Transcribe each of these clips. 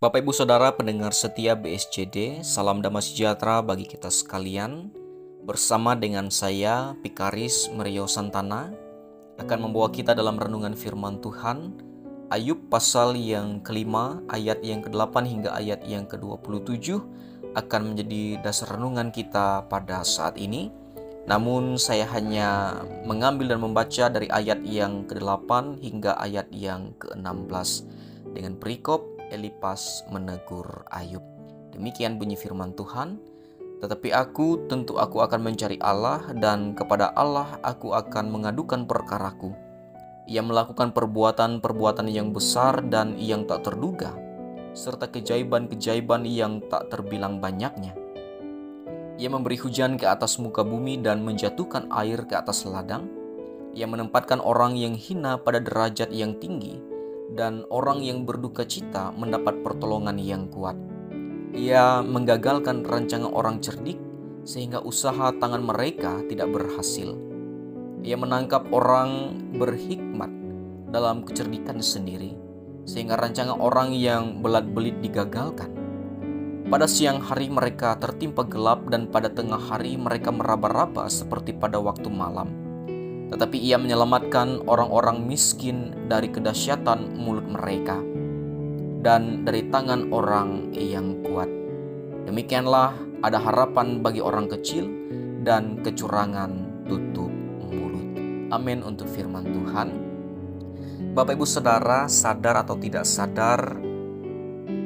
Bapak Ibu Saudara pendengar setia BSCD, salam damai sejahtera bagi kita sekalian. Bersama dengan saya, Pikaris Mario Santana, akan membawa kita dalam renungan firman Tuhan, Ayub pasal yang kelima, ayat yang ke-8 hingga ayat yang ke-27 akan menjadi dasar renungan kita pada saat ini. Namun saya hanya mengambil dan membaca dari ayat yang ke-8 hingga ayat yang ke-16 dengan perikop Elifas menegur Ayub. Demikian bunyi firman Tuhan. Tetapi tentu aku akan mencari Allah, dan kepada Allah aku akan mengadukan perkaraku. Ia melakukan perbuatan-perbuatan yang besar dan yang tak terduga, serta keajaiban-keajaiban yang tak terbilang banyaknya. Ia memberi hujan ke atas muka bumi dan menjatuhkan air ke atas ladang. Ia menempatkan orang yang hina pada derajat yang tinggi, dan orang yang berduka cita mendapat pertolongan yang kuat. Ia menggagalkan rancangan orang cerdik, sehingga usaha tangan mereka tidak berhasil. Ia menangkap orang berhikmat dalam kecerdikan sendiri, sehingga rancangan orang yang belat-belit digagalkan. Pada siang hari mereka tertimpa gelap, dan pada tengah hari mereka meraba-raba seperti pada waktu malam. Tetapi ia menyelamatkan orang-orang miskin dari kedahsyatan mulut mereka dan dari tangan orang yang kuat. Demikianlah ada harapan bagi orang kecil, dan kecurangan tutup mulut. Amin untuk firman Tuhan. Bapak Ibu Saudara, sadar atau tidak sadar,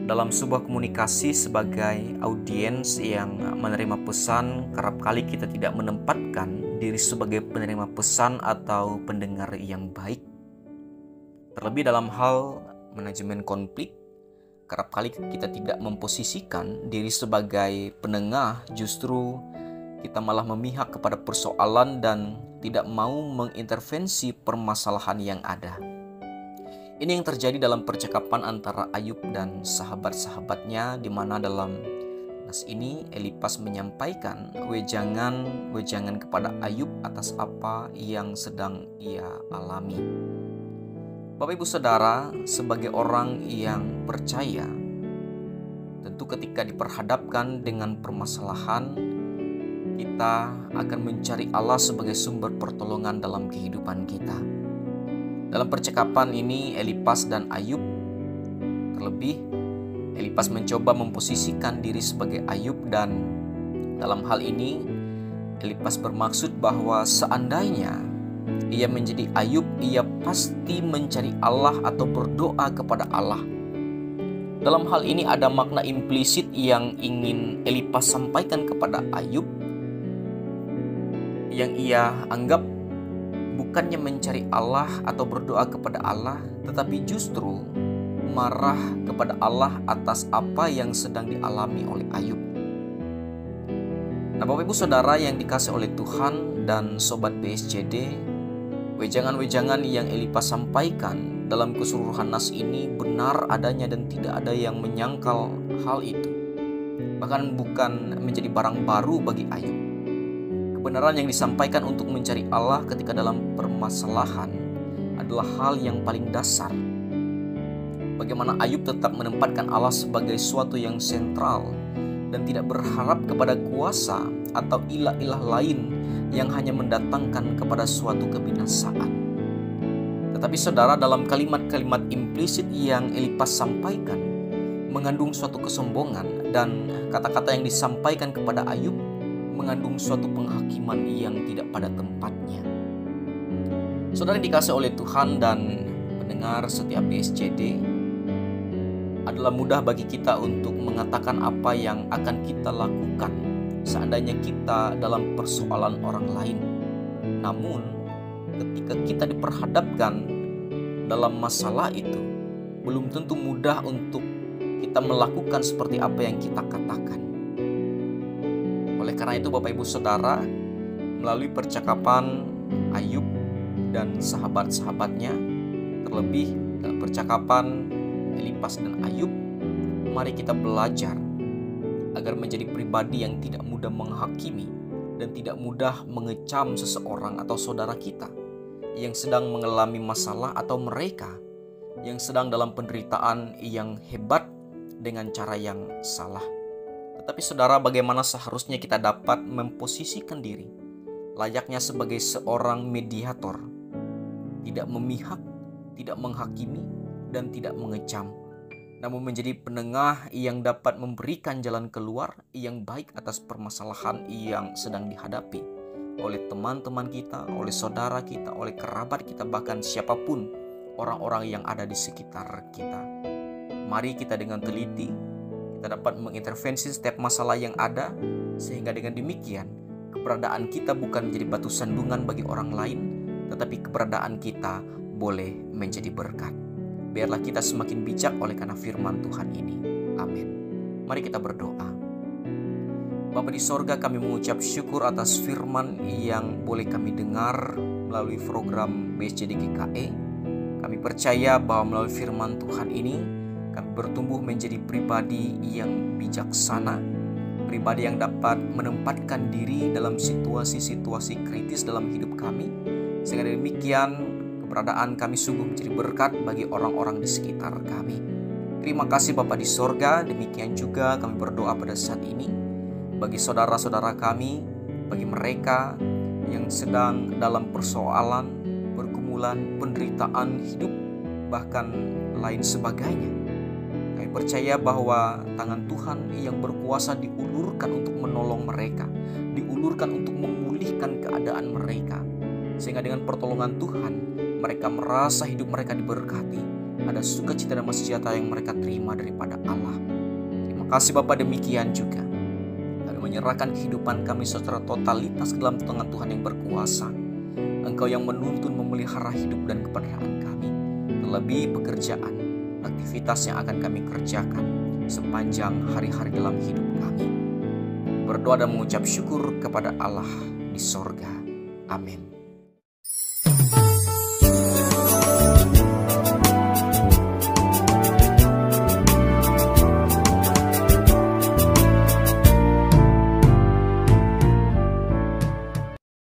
dalam sebuah komunikasi sebagai audiens yang menerima pesan, kerap kali kita tidak menempatkan diri sebagai penerima pesan atau pendengar yang baik. Terlebih dalam hal manajemen konflik, kerap kali kita tidak memposisikan diri sebagai penengah, justru kita malah memihak kepada persoalan dan tidak mau mengintervensi permasalahan yang ada. Ini yang terjadi dalam percakapan antara Ayub dan sahabat-sahabatnya, di mana dalam nas ini Elifas menyampaikan wejangan kepada Ayub atas apa yang sedang ia alami. Bapak Ibu Saudara, sebagai orang yang percaya, tentu ketika diperhadapkan dengan permasalahan, kita akan mencari Allah sebagai sumber pertolongan dalam kehidupan kita. Dalam percakapan ini Elifas dan Ayub, terlebih Elifas mencoba memposisikan diri sebagai Ayub, dan dalam hal ini Elifas bermaksud bahwa seandainya ia menjadi Ayub, ia pasti mencari Allah atau berdoa kepada Allah. Dalam hal ini ada makna implisit yang ingin Elifas sampaikan kepada Ayub, yang ia anggap bukannya mencari Allah atau berdoa kepada Allah, tetapi justru marah kepada Allah atas apa yang sedang dialami oleh Ayub. Nah, Bapak Ibu Saudara yang dikasihi oleh Tuhan dan Sobat BSCD, wejangan-wejangan yang Elifas sampaikan dalam keseluruhan nas ini benar adanya dan tidak ada yang menyangkal hal itu. Bahkan bukan menjadi barang baru bagi Ayub. Kebenaran yang disampaikan untuk mencari Allah ketika dalam permasalahan adalah hal yang paling dasar. Bagaimana Ayub tetap menempatkan Allah sebagai suatu yang sentral dan tidak berharap kepada kuasa atau ilah-ilah lain yang hanya mendatangkan kepada suatu kebinasaan. Tetapi saudara, dalam kalimat-kalimat implisit yang Elifas sampaikan mengandung suatu kesombongan, dan kata-kata yang disampaikan kepada Ayub mengandung suatu penghakiman yang tidak pada tempatnya. Saudara yang dikasihi oleh Tuhan dan pendengar setiap BSCD, adalah mudah bagi kita untuk mengatakan apa yang akan kita lakukan seandainya kita dalam persoalan orang lain. Namun, ketika kita diperhadapkan dalam masalah itu, belum tentu mudah untuk kita melakukan seperti apa yang kita katakan. Oleh karena itu Bapak Ibu Saudara, melalui percakapan Ayub dan sahabat-sahabatnya, terlebih dalam percakapan Elifas dan Ayub, mari kita belajar agar menjadi pribadi yang tidak mudah menghakimi dan tidak mudah mengecam seseorang atau saudara kita yang sedang mengalami masalah, atau mereka yang sedang dalam penderitaan yang hebat dengan cara yang salah. Tetapi saudara, bagaimana seharusnya kita dapat memposisikan diri layaknya sebagai seorang mediator, tidak memihak, tidak menghakimi, dan tidak mengecam, namun menjadi penengah yang dapat memberikan jalan keluar yang baik atas permasalahan yang sedang dihadapi oleh teman-teman kita, oleh saudara kita, oleh kerabat kita, bahkan siapapun orang-orang yang ada di sekitar kita. Mari kita dengan teliti, kita dapat mengintervensi setiap masalah yang ada, sehingga dengan demikian keberadaan kita bukan menjadi batu sandungan bagi orang lain, tetapi keberadaan kita boleh menjadi berkat. Biarlah kita semakin bijak oleh karena firman Tuhan ini. Amin. Mari kita berdoa. Bapa di sorga, kami mengucap syukur atas firman yang boleh kami dengar melalui program BSJD GKE. Kami percaya bahwa melalui firman Tuhan ini kami bertumbuh menjadi pribadi yang bijaksana, pribadi yang dapat menempatkan diri dalam situasi-situasi kritis dalam hidup kami, sehingga demikian keberadaan kami sungguh menjadi berkat bagi orang-orang di sekitar kami. Terima kasih Bapa di sorga. Demikian juga kami berdoa pada saat ini bagi saudara-saudara kami, bagi mereka yang sedang dalam persoalan, pergumulan, penderitaan hidup, bahkan lain sebagainya. Kami percaya bahwa tangan Tuhan yang berkuasa diulurkan untuk menolong mereka, diulurkan untuk memulihkan keadaan mereka, sehingga dengan pertolongan Tuhan mereka merasa hidup mereka diberkati, ada sukacita dan sejahtera yang mereka terima daripada Allah. Terima kasih Bapa. Demikian juga kami menyerahkan kehidupan kami secara totalitas ke dalam tangan Tuhan yang berkuasa. Engkau yang menuntun memelihara hidup dan keberadaan kami, terlebih pekerjaan, aktivitas yang akan kami kerjakan sepanjang hari-hari dalam hidup kami. Berdoa dan mengucap syukur kepada Allah di sorga. Amin.